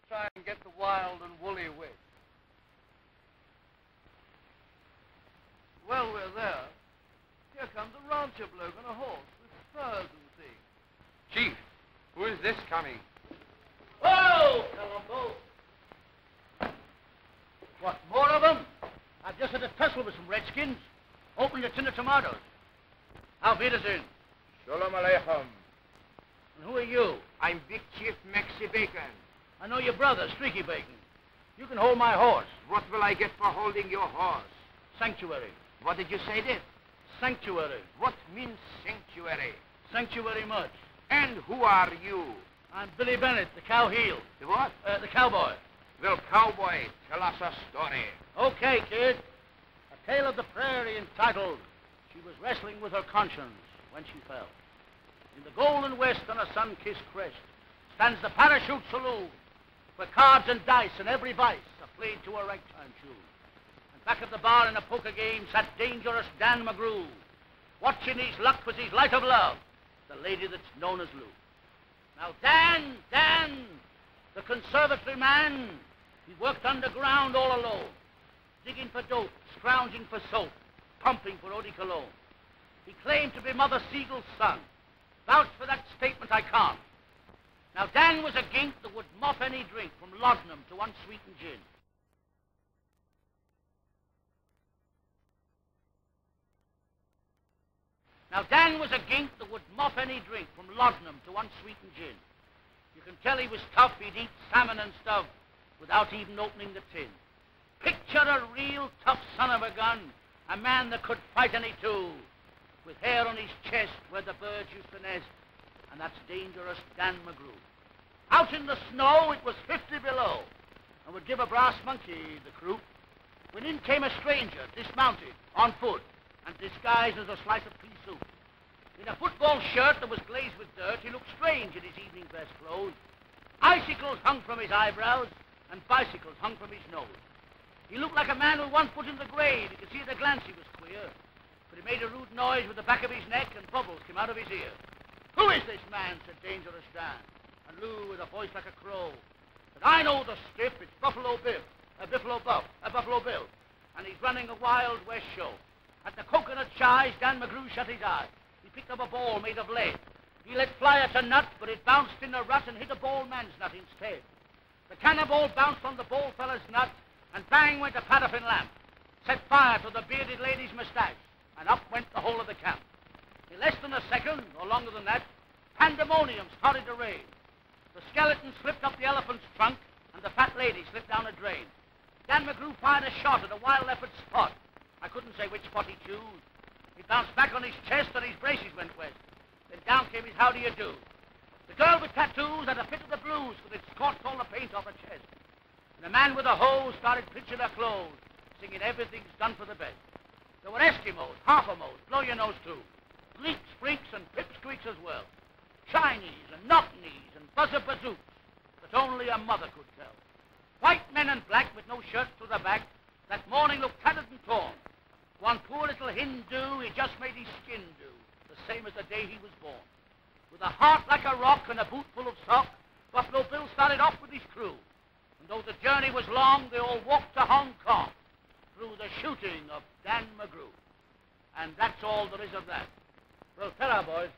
try and get the wild and woolly west. Well, we're there. Here comes a rancher bloke on a horse with spurs and things. Chief, who is this coming? Whoa, Colombo! What, more of them? I've just had a tussle with some redskins. Opened a tin of tomatoes. Auf Wiedersehen. Shalom Aleichem. And who are you? I'm Big Chief Maxie Bacon. I know your brother, Streaky Bacon. You can hold my horse. What will I get for holding your horse? Sanctuary. What did you say this? Sanctuary. What means sanctuary? Sanctuary much. And who are you? I'm Billy Bennett, the cow heel. The what? The cowboy. Well, cowboy, tell us a story. Okay, kid. A tale of the prairie entitled, She Was Wrestling with Her Conscience When She Fell. In the golden west on a sun-kissed crest stands the parachute saloon, where cards and dice and every vice are played to a ragtime tune. And back at the bar in a poker game sat dangerous Dan McGrew, watching his luck with his light of love, the lady that's known as Lou. Now, Dan, the conservatory man, he worked underground all alone, digging for dope, scrounging for soap, pumping for eau de cologne. He claimed to be Mother Siegel's son. Vouch for that statement I can't. Now, Dan was a gink that would mop any drink from laudanum to unsweetened gin. Now, Dan was a gink that would mop any drink from laudanum to unsweetened gin. You can tell he was tough. He'd eat salmon and stuff without even opening the tin. Picture a real tough son of a gun, a man that could fight any two, with hair on his chest where the birds used to nest, and that's dangerous Dan McGrew. Out in the snow, it was 50 below, and would give a brass monkey the croup, when in came a stranger, dismounted, on foot, and disguised as a slice of pea soup. In a football shirt that was glazed with dirt, he looked strange in his evening dress clothes. Icicles hung from his eyebrows, and bicycles hung from his nose. He looked like a man with one foot in the grave. You could see at a glance he was queer, but he made a rude noise with the back of his neck, and bubbles came out of his ear. Who is this man? Said Dangerous Dan. And Lou, with a voice like a crow, said, I know the stiff. It's Buffalo Bill, Buffalo Bill, and he's running a Wild West show. At the coconut shies, Dan McGrew shut his eye. He picked up a ball made of lead. He let fly at a nut, but it bounced in a rut and hit a ball man's nut instead. The cannonball bounced on the ball fella's nut, and bang went a paraffin lamp. Set fire to the bearded lady's mustache, and up went the whole of the camp. In less than a second, or longer than that, pandemonium started to reign. The skeleton slipped up the elephant's trunk, and the fat lady slipped down a drain. Dan McGrew fired a shot at a wild leopard spot. I couldn't say which spot he chose. He bounced back on his chest, and his braces went west. Then down came his how do you do. The girl with tattoos had a fit of the blues, because it scorched all the paint off her chest. And the man with a hose started pitching her clothes, singing everything's done for the best. There were Eskimos, Harpamos, blow your nose too, Gleeks, freaks, and pipsqueaks as well. Chinese and knock-knees and buzzer-bazooks that only a mother could tell. White men and black with no shirts to the back, that morning looked tattered and torn. One poor little Hindu, he just made his skin do, the same as the day he was born. With a heart like a rock and a boot full of sock, Buffalo Bill started off with his crew. And though the journey was long, they all walked to Hong Kong through the shooting of Dan McGrew. And that's all there is of that. Well, ta-ra, boys.